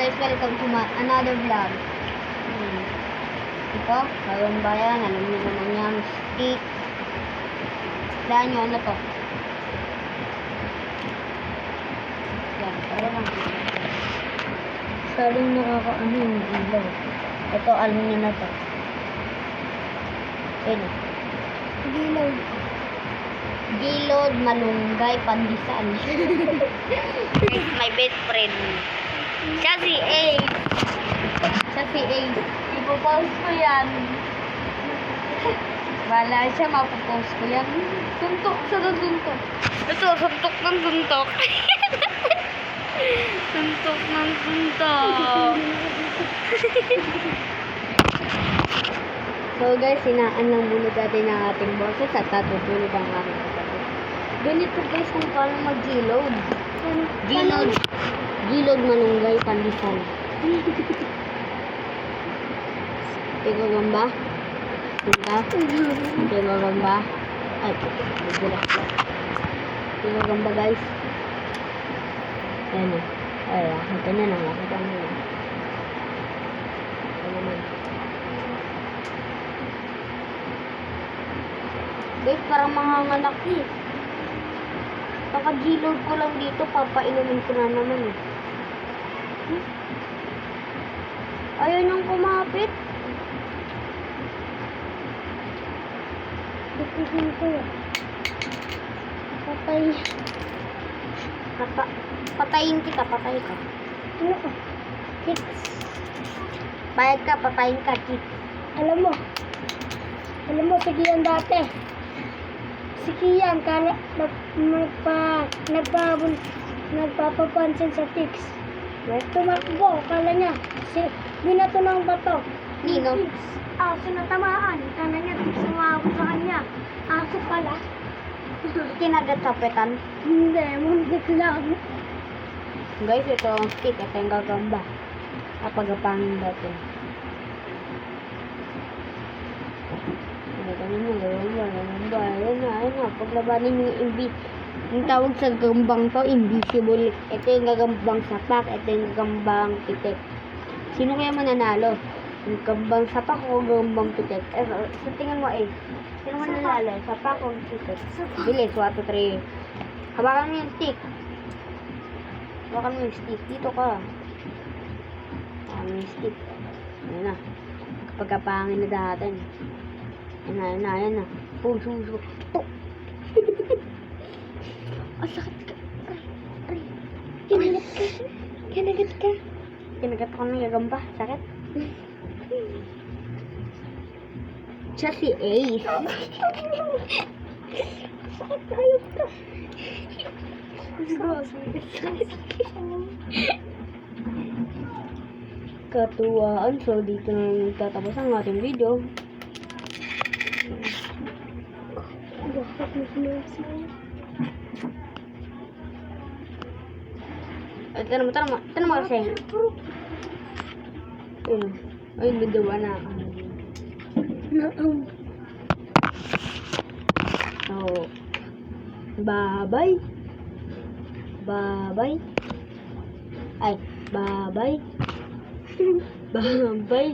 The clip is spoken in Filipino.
guys, welcome to another vlog. Ito, ngayon ba yan? Alam niyo naman yan, stick. Daan nyo, ano to? Yan, para lang. Saling nakakaano yung ilaw. Ito, alam niyo na to. Ayun. Gilod. Gilod, malunggay, pandesal. My best friend. Siya si Ace. Siya si Ace. Ipopost ko yan. Wala siya, mapopost ko yan. Suntok siya ng suntok. Ito, suntok ng suntok. Suntok ng suntok. So guys, sinaan lang muna natin ang ating boses at tatutulog ang aking kapatid. Ganito guys kung paano mag-gilod. Gilod. Gilod, malunggay, pandesal. Tigo gamba. Tinta. Tigo gamba. Ay, bigla. Tigo gamba guys. Ayan o. Ay, ito na lang. Ito na lang. Ito naman. Guys, parang manganganak eh. Kakagilod ko lang dito, papainumin ko na naman eh. Ayaw nang kumapit. Ipigin ko yun. Patayin kita, patay ka. Ano ka? Kids. Bayad ka, patayin ka, kids. Alam mo, sige yan dati. Sige yan, kala nagpapapansin sa tics. Tumakbo, kala niya, binato ng bato. Nino? Aso na tamaan, kala niya, tics sumabot sa kanya. Aso pala. Kinagat sa petan? Hindi, muntik lang. Guys, ito ang stick, ito yung gagamba. Kapagapangin natin. Ayun na, paglabanin yung yung tawag sa gambang to, invisible. Ito yung gagambang sapak, ito yung gagambang pitik. Sino kaya mananalo? Yung gagambang sapak o gagambang pitik? Sa tingin mo sino mananalo? Sapak o pitik? Bilis, 1, 2, 3. Hawakan mo yung stick. Hawakan mo yung stick. Dito ka. Hawakan mo yung stick. Ayan na. Pagkapangin na datan. Ayan na. Puso. Tok! Ang sakit ka. Ay. Kinagat ka. Kinagat ko ng gagamba. Sakit? Siya si Ace. Sakit tayo ka. Katuwaan. So, dito na nagtatapos ang ating video. Tanong mo kasi. Ayun, bidawa na. So, bye-bye. Ay, bye-bye. Bye-bye.